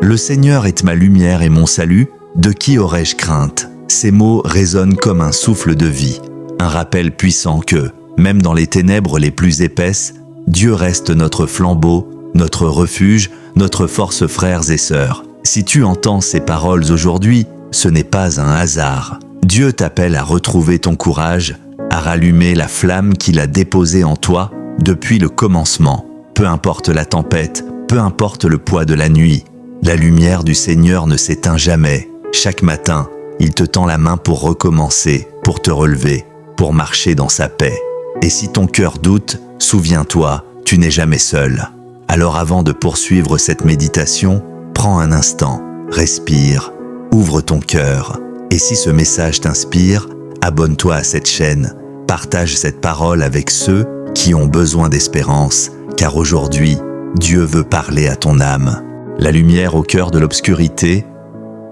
Le Seigneur est ma lumière et mon salut, de qui aurais-je crainte? Ces mots résonnent comme un souffle de vie, un rappel puissant que, même dans les ténèbres les plus épaisses, Dieu reste notre flambeau, notre refuge, notre force frères et sœurs. Si tu entends ces paroles aujourd'hui, ce n'est pas un hasard. Dieu t'appelle à retrouver ton courage, à rallumer la flamme qu'il a déposée en toi depuis le commencement. Peu importe la tempête, peu importe le poids de la nuit, la lumière du Seigneur ne s'éteint jamais. Chaque matin, il te tend la main pour recommencer, pour te relever, pour marcher dans sa paix. Et si ton cœur doute, souviens-toi, tu n'es jamais seul. Alors avant de poursuivre cette méditation, prends un instant, respire, ouvre ton cœur. Et si ce message t'inspire, abonne-toi à cette chaîne, partage cette parole avec ceux qui ont besoin d'espérance, car aujourd'hui, Dieu veut parler à ton âme. La lumière au cœur de l'obscurité,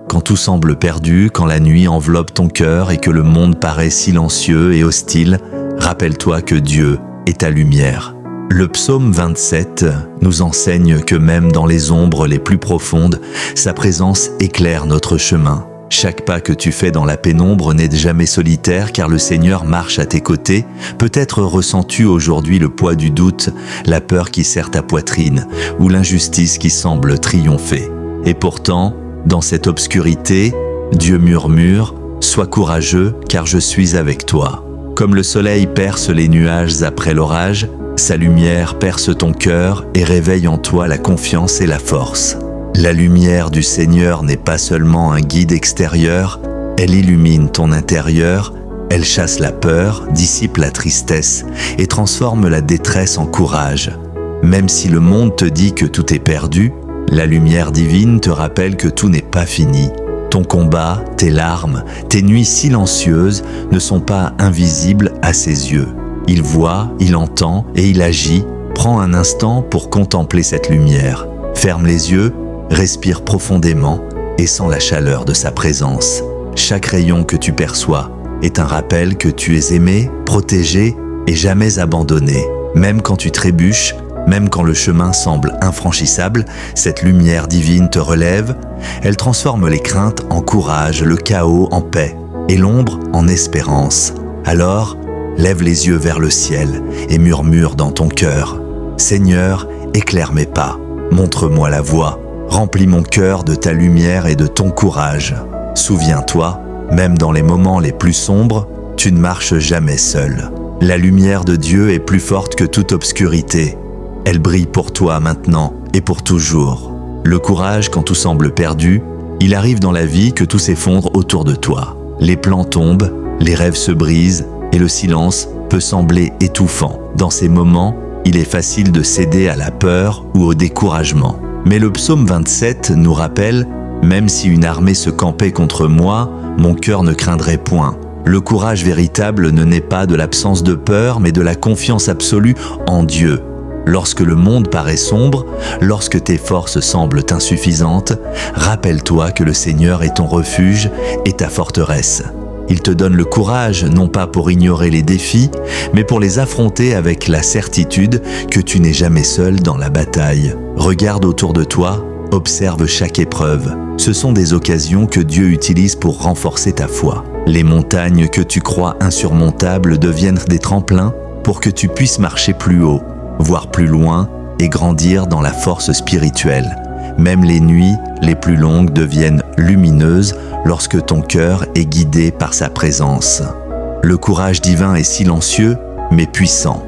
quand tout semble perdu, quand la nuit enveloppe ton cœur et que le monde paraît silencieux et hostile, rappelle-toi que Dieu est ta lumière. Le psaume 27 nous enseigne que même dans les ombres les plus profondes, sa présence éclaire notre chemin. Chaque pas que tu fais dans la pénombre n'est jamais solitaire car le Seigneur marche à tes côtés. Peut-être ressens-tu aujourd'hui le poids du doute, la peur qui serre ta poitrine ou l'injustice qui semble triompher. Et pourtant, dans cette obscurité, Dieu murmure « Sois courageux car je suis avec toi ». Comme le soleil perce les nuages après l'orage, sa lumière perce ton cœur et réveille en toi la confiance et la force. La lumière du Seigneur n'est pas seulement un guide extérieur, elle illumine ton intérieur, elle chasse la peur, dissipe la tristesse et transforme la détresse en courage. Même si le monde te dit que tout est perdu, la lumière divine te rappelle que tout n'est pas fini. Ton combat, tes larmes, tes nuits silencieuses ne sont pas invisibles à ses yeux. Il voit, il entend et il agit. Prends un instant pour contempler cette lumière. Ferme les yeux, respire profondément et sens la chaleur de sa présence. Chaque rayon que tu perçois est un rappel que tu es aimé, protégé et jamais abandonné. Même quand tu trébuches, même quand le chemin semble infranchissable, cette lumière divine te relève. Elle transforme les craintes en courage, le chaos en paix et l'ombre en espérance. Alors, lève les yeux vers le ciel et murmure dans ton cœur. Seigneur, éclaire mes pas, montre-moi la voie. Remplis mon cœur de ta lumière et de ton courage. Souviens-toi, même dans les moments les plus sombres, tu ne marches jamais seul. La lumière de Dieu est plus forte que toute obscurité. Elle brille pour toi maintenant et pour toujours. Le courage quand tout semble perdu, il arrive dans la vie que tout s'effondre autour de toi. Les plans tombent, les rêves se brisent et le silence peut sembler étouffant. Dans ces moments, il est facile de céder à la peur ou au découragement. Mais le psaume 27 nous rappelle « Même si une armée se campait contre moi, mon cœur ne craindrait point. Le courage véritable ne naît pas de l'absence de peur, mais de la confiance absolue en Dieu. Lorsque le monde paraît sombre, lorsque tes forces semblent insuffisantes, rappelle-toi que le Seigneur est ton refuge et ta forteresse. Il te donne le courage, non pas pour ignorer les défis, mais pour les affronter avec la certitude que tu n'es jamais seul dans la bataille. Regarde autour de toi, observe chaque épreuve. Ce sont des occasions que Dieu utilise pour renforcer ta foi. Les montagnes que tu crois insurmontables deviennent des tremplins pour que tu puisses marcher plus haut, voir plus loin et grandir dans la force spirituelle. Même les nuits les plus longues deviennent lumineuses lorsque ton cœur est guidé par sa présence. Le courage divin est silencieux, mais puissant.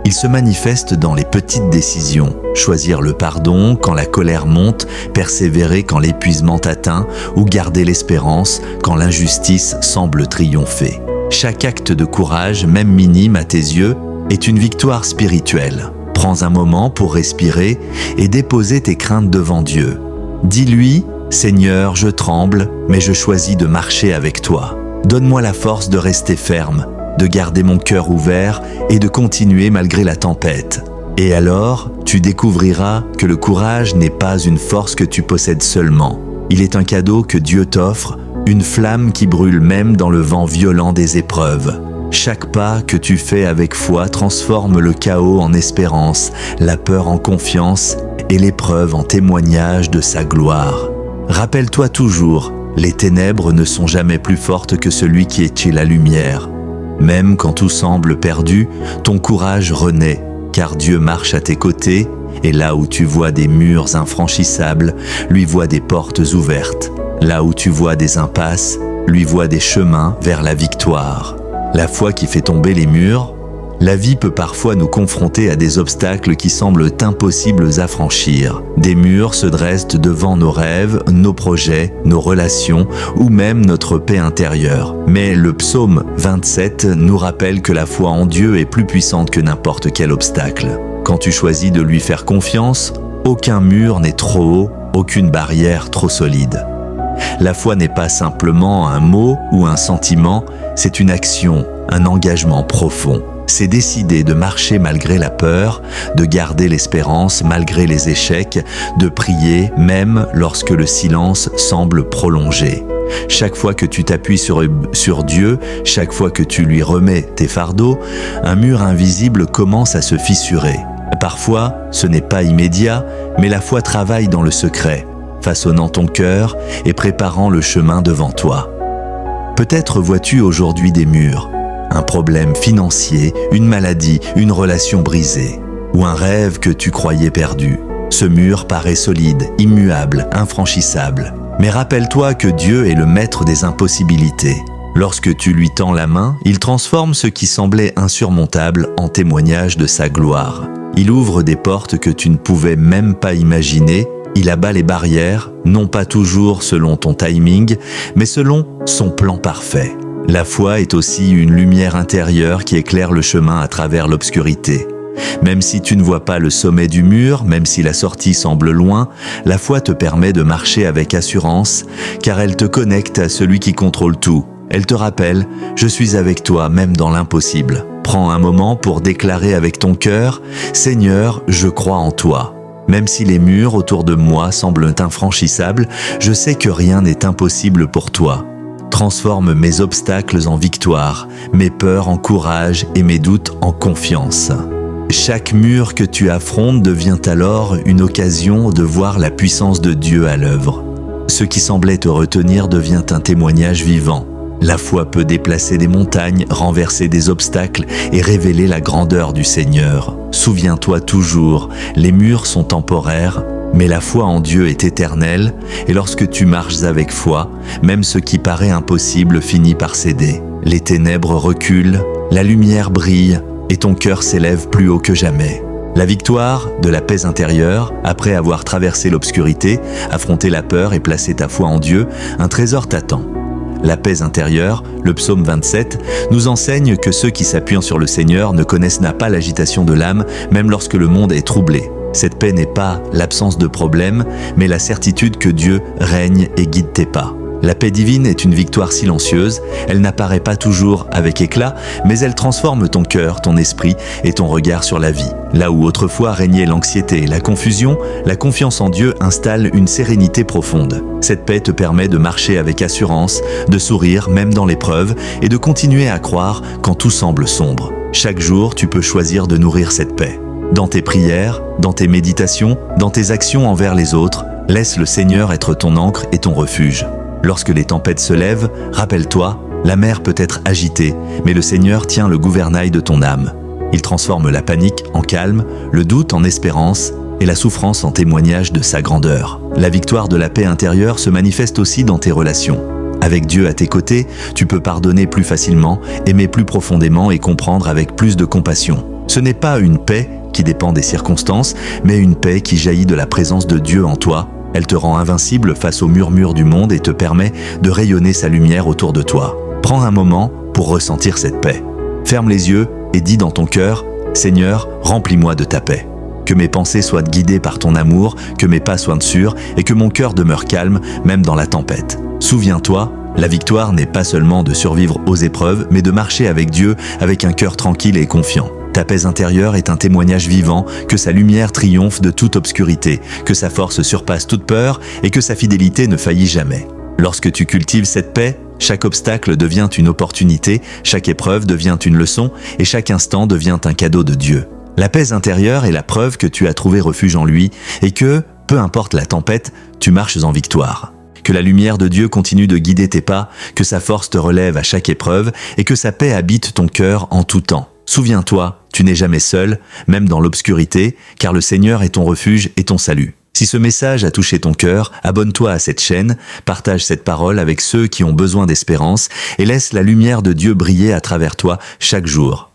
Il se manifeste dans les petites décisions. Choisir le pardon quand la colère monte, persévérer quand l'épuisement t'atteint, ou garder l'espérance quand l'injustice semble triompher. Chaque acte de courage, même minime à tes yeux, est une victoire spirituelle. Prends un moment pour respirer et déposer tes craintes devant Dieu. Dis-lui, « Seigneur, je tremble, mais je choisis de marcher avec toi. Donne-moi la force de rester ferme, de garder mon cœur ouvert et de continuer malgré la tempête. » Et alors, tu découvriras que le courage n'est pas une force que tu possèdes seulement. Il est un cadeau que Dieu t'offre, une flamme qui brûle même dans le vent violent des épreuves. Chaque pas que tu fais avec foi transforme le chaos en espérance, la peur en confiance et l'épreuve en témoignage de sa gloire. Rappelle-toi toujours, les ténèbres ne sont jamais plus fortes que celui qui est la lumière. Même quand tout semble perdu, ton courage renaît, car Dieu marche à tes côtés, et là où tu vois des murs infranchissables, lui voit des portes ouvertes. Là où tu vois des impasses, lui voit des chemins vers la victoire. La foi qui fait tomber les murs, la vie peut parfois nous confronter à des obstacles qui semblent impossibles à franchir. Des murs se dressent devant nos rêves, nos projets, nos relations ou même notre paix intérieure. Mais le psaume 27 nous rappelle que la foi en Dieu est plus puissante que n'importe quel obstacle. Quand tu choisis de lui faire confiance, aucun mur n'est trop haut, aucune barrière trop solide. La foi n'est pas simplement un mot ou un sentiment, c'est une action, un engagement profond. C'est décider de marcher malgré la peur, de garder l'espérance malgré les échecs, de prier même lorsque le silence semble prolongé. Chaque fois que tu t'appuies sur Dieu, chaque fois que tu lui remets tes fardeaux, un mur invisible commence à se fissurer. Parfois, ce n'est pas immédiat, mais la foi travaille dans le secret, façonnant ton cœur et préparant le chemin devant toi. Peut-être vois-tu aujourd'hui des murs, un problème financier, une maladie, une relation brisée, ou un rêve que tu croyais perdu. Ce mur paraît solide, immuable, infranchissable. Mais rappelle-toi que Dieu est le maître des impossibilités. Lorsque tu lui tends la main, il transforme ce qui semblait insurmontable en témoignage de sa gloire. Il ouvre des portes que tu ne pouvais même pas imaginer. Il abat les barrières, non pas toujours selon ton timing, mais selon son plan parfait. La foi est aussi une lumière intérieure qui éclaire le chemin à travers l'obscurité. Même si tu ne vois pas le sommet du mur, même si la sortie semble loin, la foi te permet de marcher avec assurance, car elle te connecte à celui qui contrôle tout. Elle te rappelle « Je suis avec toi, même dans l'impossible ». Prends un moment pour déclarer avec ton cœur « Seigneur, je crois en toi ». Même si les murs autour de moi semblent infranchissables, je sais que rien n'est impossible pour toi. Transforme mes obstacles en victoire, mes peurs en courage et mes doutes en confiance. Chaque mur que tu affrontes devient alors une occasion de voir la puissance de Dieu à l'œuvre. Ce qui semblait te retenir devient un témoignage vivant. La foi peut déplacer des montagnes, renverser des obstacles et révéler la grandeur du Seigneur. Souviens-toi toujours, les murs sont temporaires, mais la foi en Dieu est éternelle, et lorsque tu marches avec foi, même ce qui paraît impossible finit par céder. Les ténèbres reculent, la lumière brille, et ton cœur s'élève plus haut que jamais. La victoire de la paix intérieure, après avoir traversé l'obscurité, affronté la peur et placé ta foi en Dieu, un trésor t'attend. La paix intérieure, le psaume 27, nous enseigne que ceux qui s'appuient sur le Seigneur ne connaissent pas l'agitation de l'âme, même lorsque le monde est troublé. Cette paix n'est pas l'absence de problème, mais la certitude que Dieu règne et guide tes pas. La paix divine est une victoire silencieuse, elle n'apparaît pas toujours avec éclat, mais elle transforme ton cœur, ton esprit et ton regard sur la vie. Là où autrefois régnait l'anxiété et la confusion, la confiance en Dieu installe une sérénité profonde. Cette paix te permet de marcher avec assurance, de sourire même dans l'épreuve et de continuer à croire quand tout semble sombre. Chaque jour, tu peux choisir de nourrir cette paix. Dans tes prières, dans tes méditations, dans tes actions envers les autres, laisse le Seigneur être ton ancre et ton refuge. Lorsque les tempêtes se lèvent, rappelle-toi, la mer peut être agitée, mais le Seigneur tient le gouvernail de ton âme. Il transforme la panique en calme, le doute en espérance et la souffrance en témoignage de sa grandeur. La victoire de la paix intérieure se manifeste aussi dans tes relations. Avec Dieu à tes côtés, tu peux pardonner plus facilement, aimer plus profondément et comprendre avec plus de compassion. Ce n'est pas une paix qui dépend des circonstances, mais une paix qui jaillit de la présence de Dieu en toi. Elle te rend invincible face aux murmures du monde et te permet de rayonner sa lumière autour de toi. Prends un moment pour ressentir cette paix. Ferme les yeux et dis dans ton cœur « Seigneur, remplis-moi de ta paix ». Que mes pensées soient guidées par ton amour, que mes pas soient sûrs et que mon cœur demeure calme même dans la tempête. Souviens-toi, la victoire n'est pas seulement de survivre aux épreuves, mais de marcher avec Dieu avec un cœur tranquille et confiant. Ta paix intérieure est un témoignage vivant que sa lumière triomphe de toute obscurité, que sa force surpasse toute peur et que sa fidélité ne faillit jamais. Lorsque tu cultives cette paix, Chaque obstacle devient une opportunité, chaque épreuve devient une leçon et chaque instant devient un cadeau de Dieu. La paix intérieure est la preuve que tu as trouvé refuge en lui et que, peu importe la tempête, tu marches en victoire. Que la lumière de Dieu continue de guider tes pas, que sa force te relève à chaque épreuve et que sa paix habite ton cœur en tout temps. Souviens-toi, tu n'es jamais seul, même dans l'obscurité, car le Seigneur est ton refuge et ton salut. Si ce message a touché ton cœur, abonne-toi à cette chaîne, partage cette parole avec ceux qui ont besoin d'espérance et laisse la lumière de Dieu briller à travers toi chaque jour.